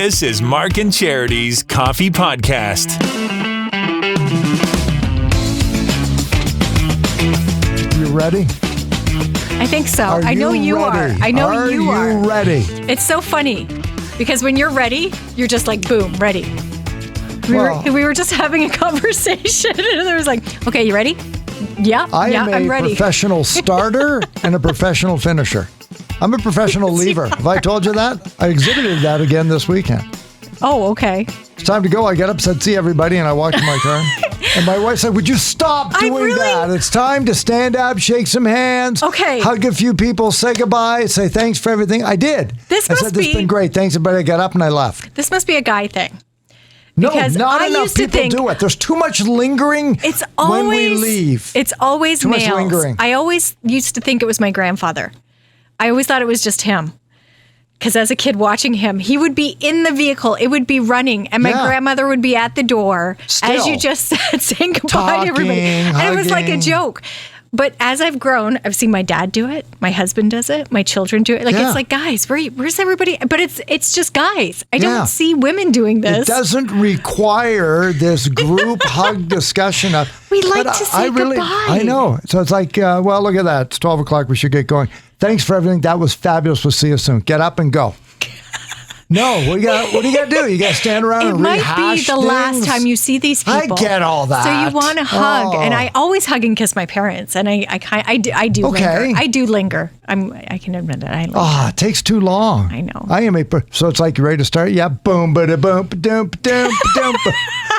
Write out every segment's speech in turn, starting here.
This is Mark and Charity's Coffee Podcast. You ready? I think so. Are I know you ready? are. I know you are. Are you ready? It's so funny because when you're ready, you're just like, boom, ready. We were just having a conversation and it was like, okay, you ready? Yeah, I'm ready. Professional starter and a professional finisher. I'm a professional leaver. Have I told you that? I exhibited that again this weekend. Oh, okay. It's time to go. I got up, said, see everybody, and I walked to my car. And my wife said, would you stop doing that? It's time to stand up, shake some hands, okay, hug a few people, say goodbye, say thanks for everything. I did. This has been great. Thanks, everybody. I got up and I left. This must be a guy thing. No, because not enough people do it. There's too much lingering when we leave. It's always too males. Much lingering. I always used to think it was my grandfather. I always thought it was just him. Because as a kid watching him, he would be in the vehicle. It would be running. And my grandmother would be at the door, as you just said, saying goodbye to everybody. And it was like a joke. But as I've grown, I've seen my dad do it. My husband does it. My children do it. It's like, guys, where's everybody? But it's just guys. I don't see women doing this. It doesn't require this group hug discussion. We like to say goodbye. I know. So it's like, well, look at that. It's 12 o'clock. We should get going. Thanks for everything. That was fabulous. We'll see you soon. Get up and go. No, what do you got to do? You got to stand around and rehash It might be the last time you see these people. I get all that. So you want to hug, and I always hug and kiss my parents, and I do linger. I do linger. I can admit it. I linger. It takes too long. I know. So it's like you ready to start? Yeah, boom, ba da boom, ba-dum, ba-dum, ba-dum.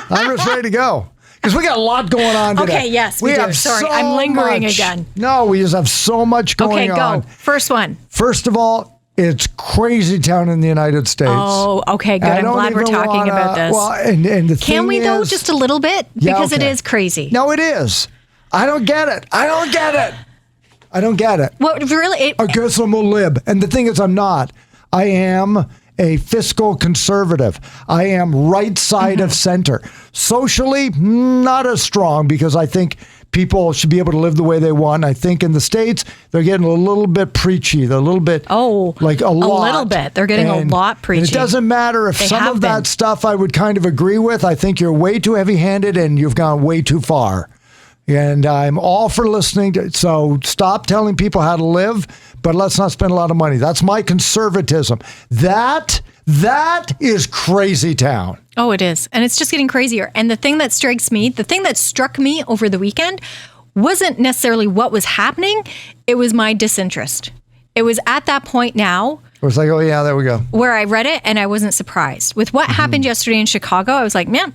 I'm just ready to go. Because we got a lot going on today. Okay, yes, we do. Sorry, I'm lingering again. No, we just have so much going on. Okay, go. First one. First of all, it's crazy town in the United States. Oh, okay, good. I'm glad we're talking about this. Well, and the Can we, though, just a little bit? Because it is crazy. No, it is. I don't get it. Well, really? I guess I'm a lib. And the thing is, I'm not. I am a fiscal conservative. I am right side of center. Socially, not as strong because I think people should be able to live the way they want. I think in the States, they're getting a little bit preachy. They're a little bit, like a lot. A little bit. They're getting a lot preachy. And it doesn't matter if some of that stuff I would kind of agree with. I think you're way too heavy-handed and you've gone way too far. And I'm all for listening to, so stop telling people how to live, but let's not spend a lot of money. That's my conservatism. That is crazy town. Oh, it is. And it's just getting crazier. And the thing that struck me over the weekend wasn't necessarily what was happening. It was my disinterest. It was at that point now. It was like, oh yeah, there we go. Where I read it and I wasn't surprised. With what happened yesterday in Chicago, I was like, man.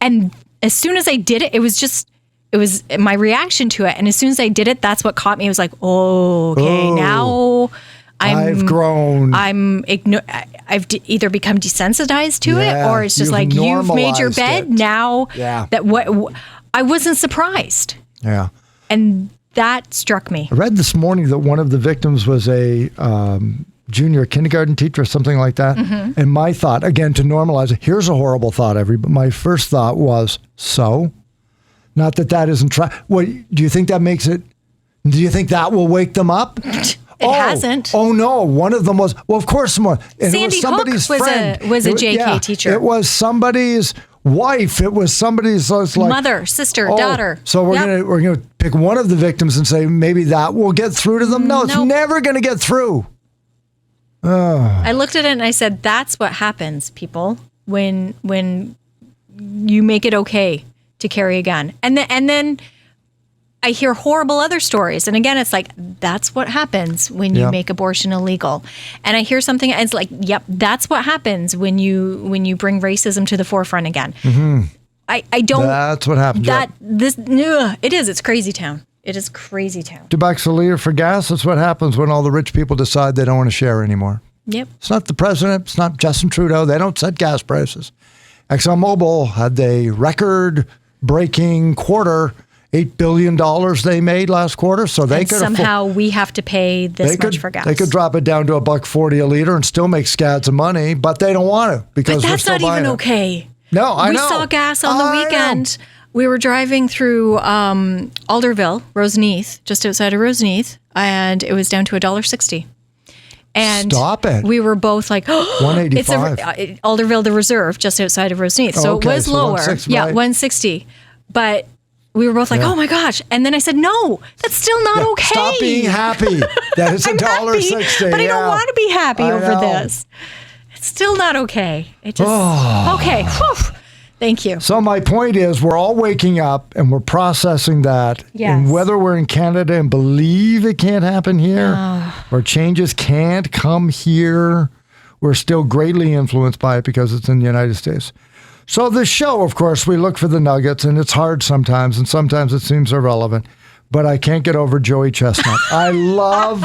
And as soon as I did it, it was my reaction to it. And as soon as I did it, that's what caught me. It was like, now I've grown. I've either become desensitized to it, or it's just like, you've made your bed now. Yeah. I wasn't surprised. Yeah. And that struck me. I read this morning that one of the victims was a junior kindergarten teacher or something like that. Mm-hmm. And my thought, again, to normalize it, here's a horrible thought, but my first thought was, not that isn't true. What do you think that makes it? Do you think that will wake them up? It hasn't. Oh no! One of them was. Well, of course, more. And Sandy it was somebody's Hook friend. was a JK teacher. It was somebody's wife. It was somebody's mother, sister, daughter. So we're gonna pick one of the victims and say maybe that will get through to them. No, it's never gonna get through. I looked at it and I said, "That's what happens, people, when you make it okay to carry a gun." And then I hear horrible other stories. And again, it's like, that's what happens when you make abortion illegal. And I hear something, and it's like, yep, that's what happens when you bring racism to the forefront again. Mm-hmm. I don't. That's what happens. It is. It's crazy town. It is crazy town. $2 a liter for gas. That's what happens when all the rich people decide they don't want to share anymore. Yep. It's not the president. It's not Justin Trudeau. They don't set gas prices. ExxonMobil had a record-breaking quarter. $8 billion they made last quarter, so they could somehow we have to pay this much for gas. They could drop it down to $1.40 a liter and still make scads of money, but they don't want to because that's not even okay. No, I know. We saw gas on the weekend. We were driving through Alderville, Roseneath, just outside of Roseneath, and it was down to $1.60. And stop it. We were both like, oh, 185. It's Alderville, the reserve, just outside of Roseneath. So it was lower. 160, yeah, right. 160. But we were both like, oh my gosh. And then I said, no, that's still not okay. Stop being happy that it's $1.60. But I don't want to be happy over this. It's still not okay. It just, okay. Whew. Thank you. So my point is, we're all waking up and we're processing that. Yes. And whether we're in Canada and believe it can't happen here, or changes can't come here, we're still greatly influenced by it because it's in the United States. So the show, of course, we look for the nuggets, and it's hard sometimes, and sometimes it seems irrelevant. But I can't get over Joey Chestnut. I love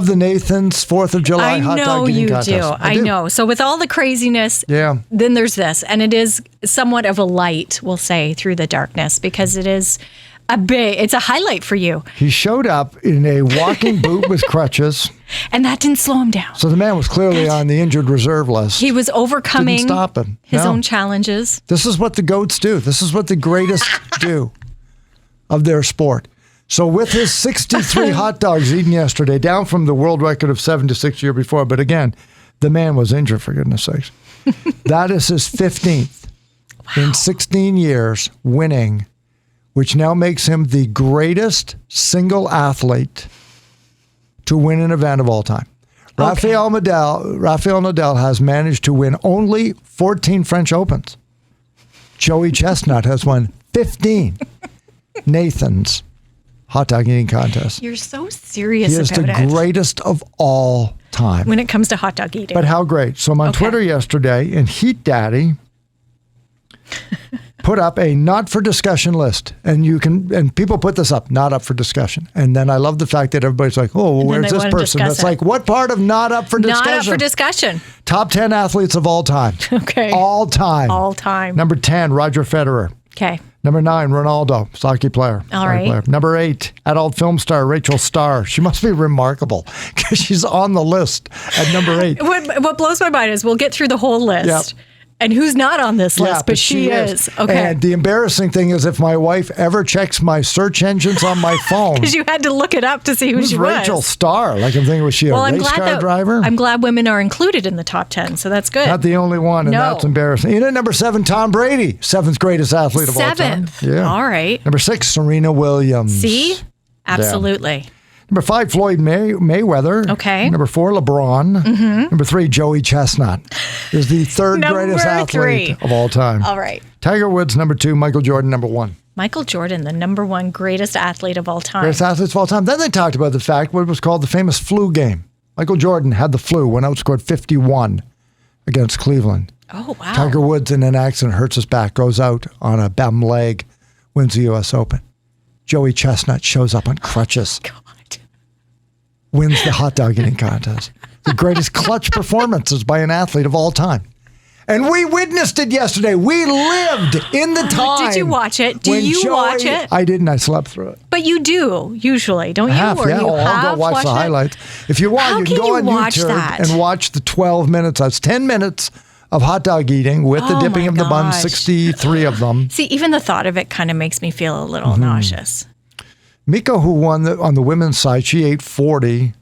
the Nathan's 4th of July hot dog eating contest. I know. So with all the craziness, then there's this. And it is somewhat of a light, we'll say, through the darkness, because it is it's a highlight for you. He showed up in a walking boot with crutches. And that didn't slow him down. So the man was clearly on the injured reserve list. He was overcoming Didn't stop him. his own challenges. This is what the GOATs do. This is what the greatest do of their sport. So with his 63 hot dogs eaten yesterday, down from the world record of 76 year before, but again, the man was injured, for goodness sakes. That is his 15th in 16 years winning, which now makes him the greatest single athlete to win an event of all time. Rafael Nadal has managed to win only 14 French Opens. Joey Chestnut has won 15 Nathan's hot dog eating contests. You're so serious about it. He is the greatest of all time. When it comes to hot dog eating. But how great. So I'm on Twitter yesterday, and Heat Daddy put up a not for discussion list. And people put this up, not up for discussion. And then I love the fact that everybody's like, oh, well, where's this person? That's like, what part of not up for discussion? Not up for discussion. Top 10 athletes of all time. Okay. All time. All time. Number 10, Roger Federer. Okay. Number 9, Ronaldo, hockey player. All right. Player. Number 8, adult film star Rachel Starr. She must be remarkable because she's on the list at number 8. What blows my mind is we'll get through the whole list. Yep. And who's not on this list, but she is. Okay. And the embarrassing thing is if my wife ever checks my search engines on my phone. Because you had to look it up to see who she was. Rachel Starr. Like I'm thinking, was she a race car driver? I'm glad women are included in the top 10, so that's good. Not the only one, and that's embarrassing. You know, number 7, Tom Brady, 7th greatest athlete of all time. 7th. Yeah. All right. Number 6, Serena Williams. See? Absolutely. Yeah. Number 5, Floyd Mayweather. Okay. Number 4, LeBron. Mm-hmm. Number 3, Joey Chestnut is the 3rd greatest athlete of all time. All right. Tiger Woods, number 2. Michael Jordan, number 1. Michael Jordan, the number 1 greatest athlete of all time. Greatest athletes of all time. Then they talked about the fact what was called the famous flu game. Michael Jordan had the flu, went out, scored 51 against Cleveland. Oh, wow. Tiger Woods in an accident hurts his back, goes out on a bum leg, wins the U.S. Open. Joey Chestnut shows up on crutches. God. Wins the hot dog eating contest. The greatest clutch performances by an athlete of all time. And we witnessed it yesterday. We lived in the time. Did you watch it? Do you watch it? I didn't. I slept through it. But you do, usually, don't you? I'll go watch the highlights. If you want, you can go on YouTube and watch the 12 minutes. That's 10 minutes of hot dog eating with the dipping of the buns, 63 of them. See, even the thought of it kind of makes me feel a little nauseous. Miko, who won on the women's side, she ate 40.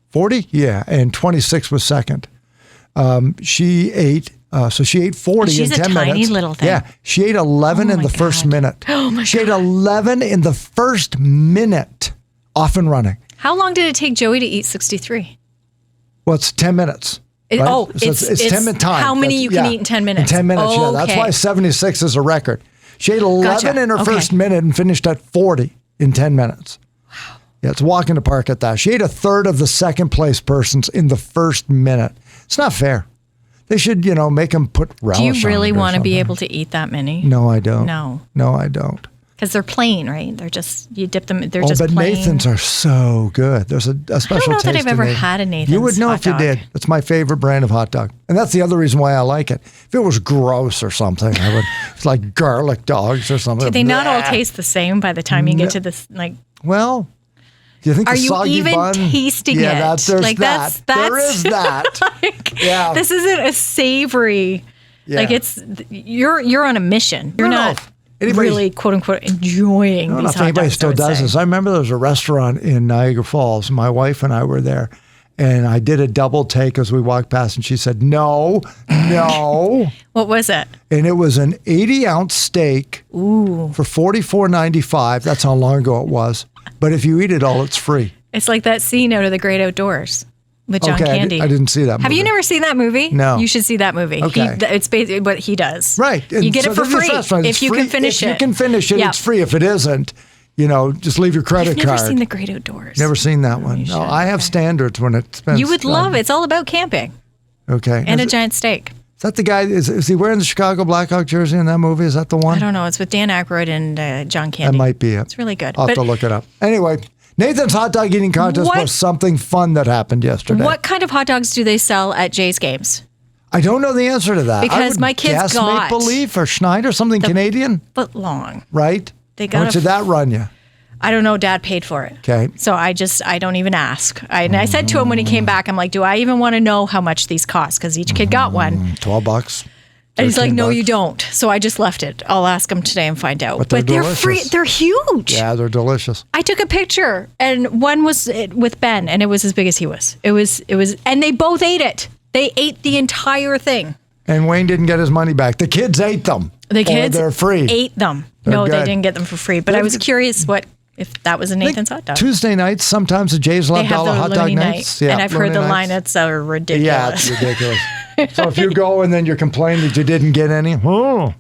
40? Yeah, and 26 was second. She ate 40 in 10 minutes. She's a tiny little thing. Yeah, she ate 11 in the first minute. Oh, my God. She ate 11 in the first minute off and running. How long did it take Joey to eat 63? Well, it's 10 minutes. Right? It's 10 minute time. How many you can eat in 10 minutes? In 10 minutes, yeah. That's why 76 is a record. She ate 11 in her first minute and finished at 40 in 10 minutes. Wow. Yeah, it's a walk in the park at that. She ate a third of the second place persons in the first minute. It's not fair. They should, make them put relish on it. Do you really want to be able to eat that many? No, I don't. No, I don't. Because they're plain, right? They're just, you dip them, they're just plain. But Nathan's are so good. There's a special taste. I don't know that I've ever had a Nathan's. You would know if you did. It's my favorite brand of hot dog. And that's the other reason why I like it. If it was gross or something, it's like garlic dogs or something. Do they not all taste the same by the time you get to this, Well, do you think are the you soggy even bun? tasting it? Yeah, that's there is that. Yeah. This isn't a savory. Yeah. Like you're on a mission. You're not really quote unquote enjoying these hot dogs. Anybody still does this. I remember there was a restaurant in Niagara Falls. My wife and I were there, And I did a double take as we walked past, and she said, no. What was it? And it was an 80-ounce steak for $44.95. That's how long ago it was. But if you eat it all, it's free. It's like that scene out of The Great Outdoors with John Candy. I didn't see that movie. Have you never seen that movie? No. You should see that movie. Okay. It's basically what he does. Right. And you get it for free if you can finish it. If you can finish it, Yep. it's free. If it isn't, just leave your credit card. I've never seen The Great Outdoors. Never seen that one. No, I have standards when it's been. You would love it. It's all about camping. Okay. And a giant steak. Is that the guy? Is he wearing the Chicago Blackhawk jersey in that movie? Is that the one? I don't know. It's with Dan Aykroyd and John Candy. That might be it. It's really good. I'll have to look it up. Anyway, Nathan's hot dog eating contest was something fun that happened yesterday. What kind of hot dogs do they sell at Jay's games? I don't know the answer to that. Because my kids got Maple Leaf or Schneider, something Canadian. Foot long. Right? They got How much did that run you? I don't know. Dad paid for it. Okay. So I don't even ask. I said to him when he came back, I'm like, do I even want to know how much these cost? Because each kid got one. $12. And he's like, no, you don't. So I just left it. I'll ask him today and find out. But they're free. They're huge. Yeah, they're delicious. I took a picture, and one was with Ben, and it was as big as he was. It was, and they both ate it. They ate the entire thing. And Wayne didn't get his money back. The kids ate them. The kids they're free. ate them. They're no, good. they didn't get them for free. But I was curious if that was a Nathan's hot dog. Tuesday nights, sometimes the Jays love dollar hot dog nights. Yeah, and I've heard the lineups are ridiculous. Yeah, it's ridiculous. So if you go and then you're complaining that you didn't get any,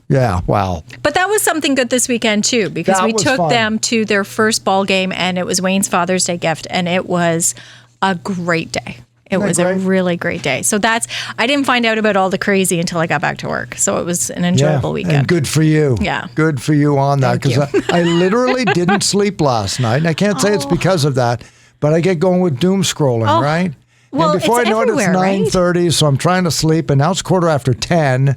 yeah, wow. But that was something good this weekend too, because we took them to their first ball game, and it was Wayne's Father's Day gift, and it was a great day. It was a really great day. So I didn't find out about all the crazy until I got back to work. So it was an enjoyable weekend. And good for you. Yeah. Good for you on that. Because I literally didn't sleep last night. And I can't say it's because of that, but I get going with doom scrolling, right? Well, and before I know it, it's 9:30, so I'm trying to sleep. And now it's 10:15.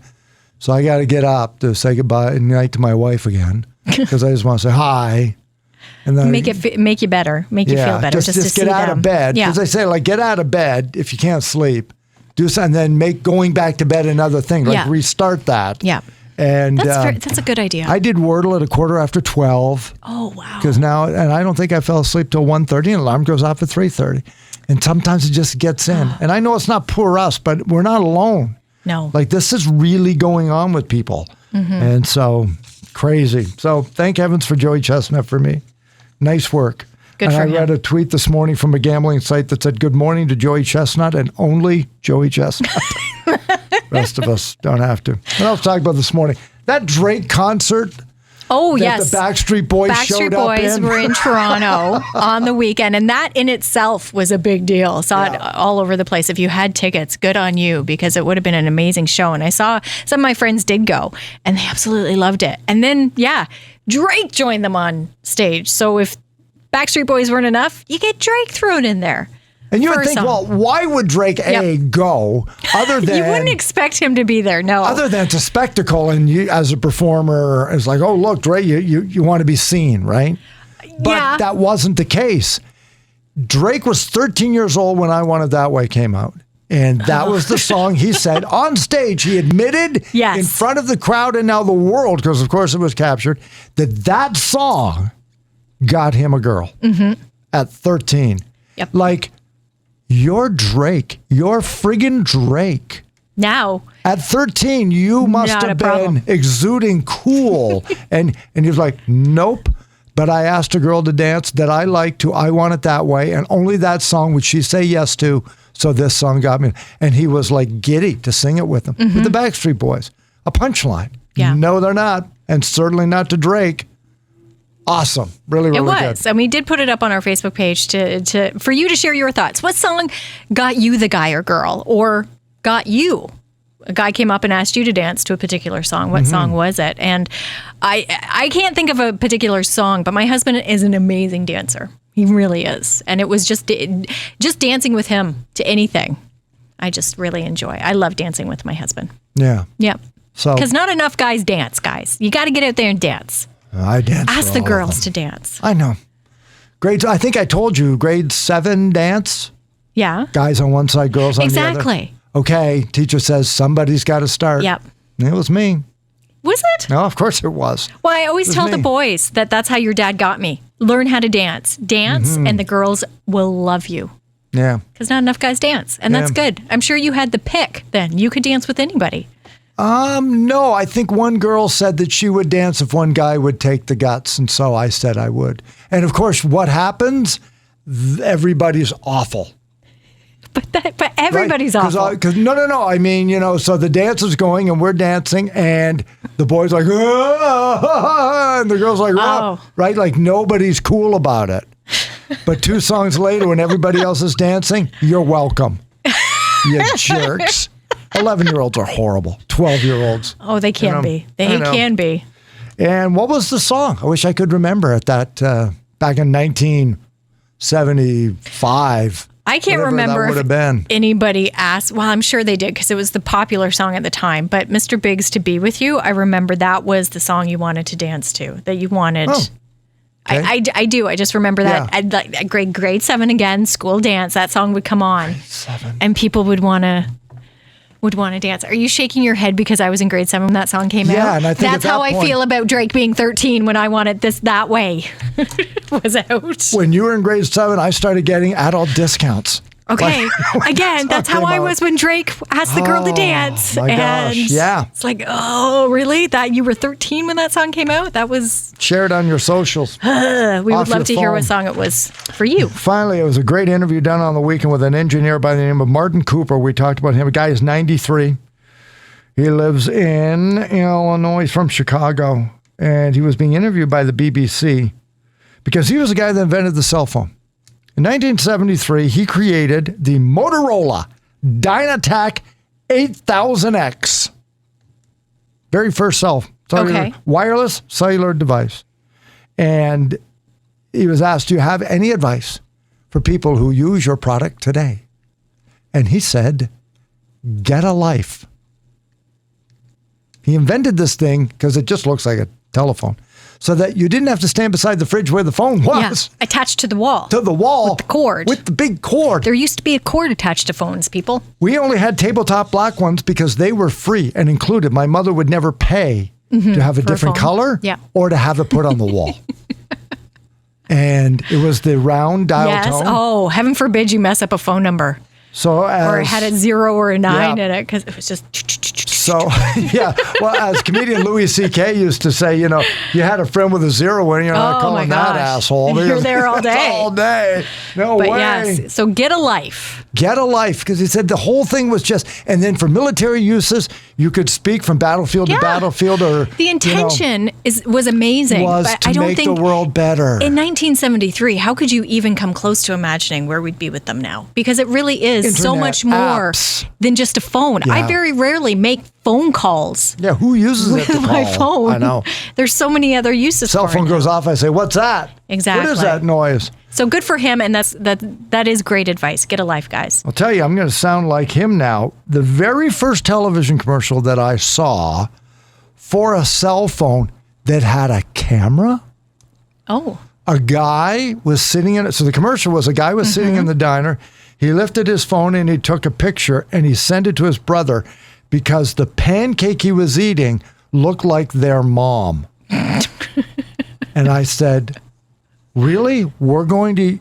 So I got to get up to say goodbye and night to my wife again. Because I just want to say hi. And then make you better, make you feel better. Just to get out of bed. Because I say, get out of bed if you can't sleep. Do something, and then make going back to bed another thing. Restart that. Yeah. And that's a good idea. I did Wordle at 12:15. Oh wow! Because now, and I don't think I fell asleep till 1:30, and alarm goes off at 3:30, and sometimes it just gets in. And I know it's not poor us, but we're not alone. No, this is really going on with people, and so crazy. So thank heavens for Joey Chestnut for me. Nice work. Good for him. I read a tweet this morning from a gambling site that said, "Good morning to Joey Chestnut," and only Joey Chestnut. Rest of us don't have to. What else to talk about this morning? That Drake concert. Oh, that yes. The Backstreet Boys showed up in. Backstreet Boys were in Toronto on the weekend, and that in itself was a big deal. Saw it all over the place. If you had tickets, good on you, because it would have been an amazing show. And I saw some of my friends did go, and they absolutely loved it. And then, Drake joined them on stage. So if Backstreet Boys weren't enough, you get Drake thrown in there. And you would think, well, why would Drake go other than... You wouldn't expect him to be there, no. Other than to spectacle, and you as a performer, it's like, oh, look, Drake, you want to be seen, right? But that wasn't the case. Drake was 13 years old when I Want It That Way came out. And that was the song he said on stage. He admitted in front of the crowd and now the world, because of course it was captured, that song got him a girl at 13. Yep. You're Drake. You're friggin' Drake. Now. At 13, you must have been exuding cool. and he was like, nope. But I asked a girl to dance that I like to I Want It That Way, and only that song would she say yes to. So this song got me. And he was giddy to sing it with them. With the Backstreet Boys. A punchline. Yeah. No, they're not. And certainly not to Drake. Awesome. Really, really good. It was. And we did put it up on our Facebook page for you to share your thoughts. What song got you the guy or girl, or got you? A guy came up and asked you to dance to a particular song. What song was it? And I can't think of a particular song, but my husband is an amazing dancer. He really is. And it was just dancing with him to anything. I just really enjoy. I love dancing with my husband. Yeah. Yep. So, because not enough guys dance, guys. You got to get out there and dance. I dance. Ask the girls to dance. I know. I think I told you, grade 7 dance. Yeah. Guys on one side, girls on the other. Exactly. Okay. Teacher says somebody's got to start. Yep. And it was me. Was it? No, of course it was. Well, I always tell the boys that's how your dad got me. Learn how to dance. Dance, and the girls will love you. Yeah. Because not enough guys dance. And that's good. I'm sure you had the pick then. You could dance with anybody. No, I think one girl said that she would dance if one guy would take the guts. And so I said I would. And of course, what happens? Everybody's awful. But everybody's awful. Because no. I mean, so the dance is going and we're dancing and the boy's like, and the girl's like, right? Like nobody's cool about it. But 2 songs later, when everybody else is dancing, you're welcome. You jerks. 11-year-olds are horrible. 12-year-olds. Oh, they can be. They can be. And what was the song? I wish I could remember it. That back in 1975. I can't remember if anybody asked. Well, I'm sure they did because it was the popular song at the time. But Mr. Big's "To Be With You," I remember that was the song you wanted to dance to. That you wanted. Oh. Okay. I do. I just remember that at grade 7 again, school dance. That song would come on, and people would want to dance. Are you shaking your head because I was in grade 7 when that song came out? Yeah, and I think that's how I feel about Drake being 13 when I wanted this that way was out. When you were in grade 7, I started getting adult discounts. Okay. Again, that's how I was when Drake asked the girl to dance. My gosh. Yeah. It's like, oh, really? That you were 13 when that song came out? That was... Share it on your socials. We would love to hear what song it was for you. Finally, it was a great interview done on the weekend with an engineer by the name of Martin Cooper. We talked about him. The guy is 93. He lives in Illinois. He's from Chicago. And he was being interviewed by the BBC because he was the guy that invented the cell phone. In 1973, he created the Motorola Dynatac 8000X. Very first wireless cellular device. And he was asked, do you have any advice for people who use your product today? And he said, get a life. He invented this thing because it just looks like a telephone. So that you didn't have to stand beside the fridge where the phone was. Yeah, attached to the wall. To the wall. With the cord. With the big cord. There used to be a cord attached to phones, people. We only had tabletop black ones because they were free and included. My mother would never pay to have a different color or to have it put on the wall. And it was the round dial tone. Oh, heaven forbid you mess up a phone number. Or it had a 0 or a 9 in it because it was just... So, well, as comedian Louis C.K. used to say, you had a friend with a 0 and you're not calling that asshole. You're there all day. All day. No way. Yes, so get a life. Get a life, because he said the whole thing was just, and then for military uses, you could speak from battlefield to battlefield. Or the intention was amazing. Was to make the world better. In 1973, how could you even come close to imagining where we'd be with them now? Because it really is Internet, so much more than just a phone. Yeah. I very rarely make phone calls. Yeah, who uses it to call? My phone. I know. There's so many other uses Cell for it. phone goes off, I say, what's that? Exactly. What is that noise? So good for him, and that is great advice. Get a life, guys. I'll tell you, I'm going to sound like him now. The very first television commercial that I saw for a cell phone that had a camera. Oh. A guy was sitting in it. So the commercial was a guy was sitting in the diner. He lifted his phone and he took a picture and he sent it to his brother because the pancake he was eating looked like their mom. And I said, really? We're going to...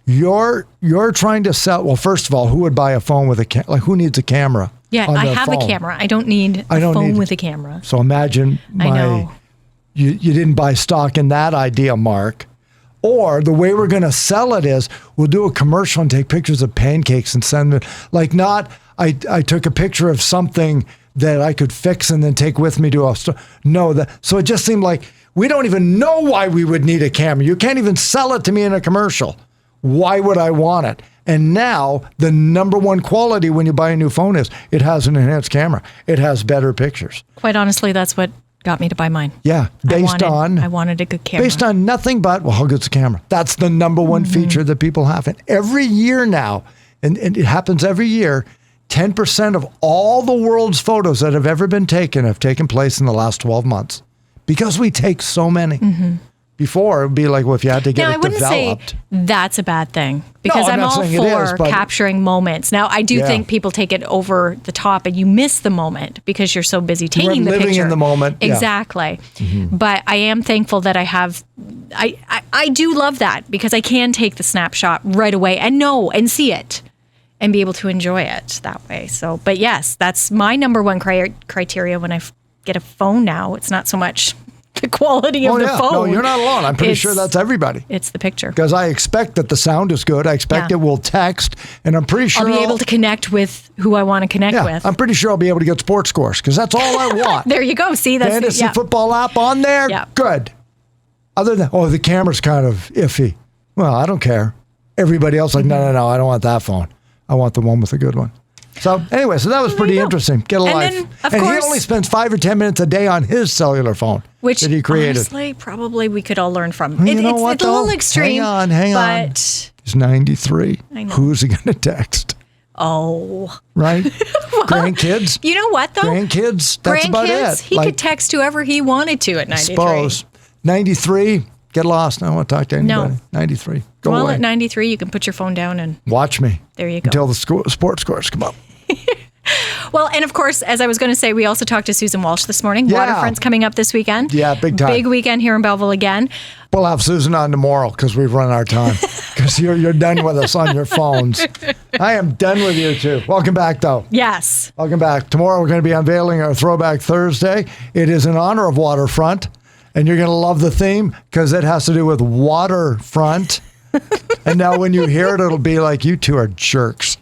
You're trying to sell... Well, first of all, who would buy a phone with a camera? Like, who needs a camera? Yeah, I have a camera. I don't need a phone with a camera. So imagine you didn't buy stock in that idea, Mark. Or the way we're going to sell it is we'll do a commercial and take pictures of pancakes and send them. Like not, I took a picture of something that I could fix and then take with me to a store. No, so it just seemed like we don't even know why we would need a camera. You can't even sell it to me in a commercial. Why would I want it? And now the number one quality when you buy a new phone is it has an enhanced camera. It has better pictures. Quite honestly, that's what got me to buy mine. Yeah, I wanted a good camera. Based on nothing but, well, how good's the camera? That's the number one feature that people have. And every year now, and it happens every year, 10% of all the world's photos that have ever been taken have taken place in the last 12 months. Because we take so many. Before, it would be like, well, if you had to get now, it developed. I wouldn't say that's a bad thing because I'm all for capturing moments. Now, I do think people take it over the top and you miss the moment because you're so busy taking the picture. Living in the moment. Exactly. But I am thankful that I have, I do love that because I can take the snapshot right away and know and see it and be able to enjoy it that way. So, but yes, that's my number one criteria when I get a phone now. It's not so much the quality of the phone. No, you're not alone. I'm pretty sure that's everybody. It's the picture. Because I expect that the sound is good. I expect it will text. And I'm pretty sure I'll be able to connect with who I want to connect with. I'm pretty sure I'll be able to get sports scores because that's all I want. There you go. See, that's fantasy football app on there. Yeah. Good. Other than, the camera's kind of iffy. Well, I don't care. Everybody else like, no, I don't want that phone. I want the one with the good one. So anyway, that was pretty interesting. Get a life. Then, and he only spends 5 or 10 minutes a day on his cellular phone, which that he created. Honestly, probably we could all learn from. Well, it's a little extreme. Hang on. He's 93. I know. Who's he going to text? Oh. Right? Grandkids? You know what, though? Grandkids? That's about it. He could text whoever he wanted to at 93. Suppose. 93, get lost. I don't want to talk to anybody. No. 93. Go away. At 93, you can put your phone down and... watch me. There you go. Until the sports scores come up. Well, and of course, as I was going to say, we also talked to Susan Walsh this morning. Yeah. Waterfront's coming up this weekend. Yeah, big time. Big weekend here in Belleville again. We'll have Susan on tomorrow because we've run our time. Because you're done with us on your phones. I am done with you too. Welcome back, though. Yes. Welcome back. Tomorrow we're going to be unveiling our Throwback Thursday. It is in honor of Waterfront. And you're going to love the theme because it has to do with waterfront. And now when you hear it, it'll be like, you two are jerks.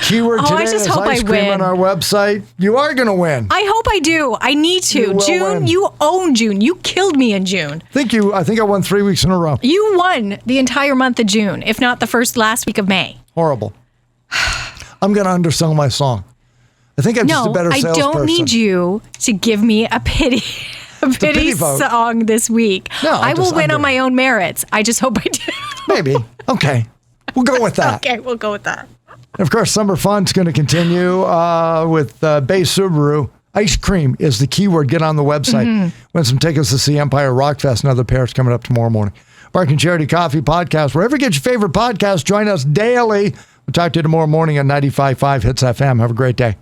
Keyword today is ice cream on our website. You are going to win. I hope I do. I need to. June, you own June. You killed me in June. I think I won 3 weeks in a row. You won the entire month of June, if not the last week of May. Horrible. I'm going to undersell my song. I think I'm just a better salesperson. I don't need you to give me a pity song this week. No, I will win on my own merits. I just hope I do. Maybe. Okay. We'll go with that. Okay, we'll go with that. And of course, summer fun's going to continue with Bay Subaru. Ice cream is the keyword. Get on the website. Win some tickets to see Empire Rock Fest and other pairs coming up tomorrow morning. Barking Charity Coffee Podcast. Wherever you get your favorite podcast, join us daily. We'll talk to you tomorrow morning on 95.5 Hits FM. Have a great day.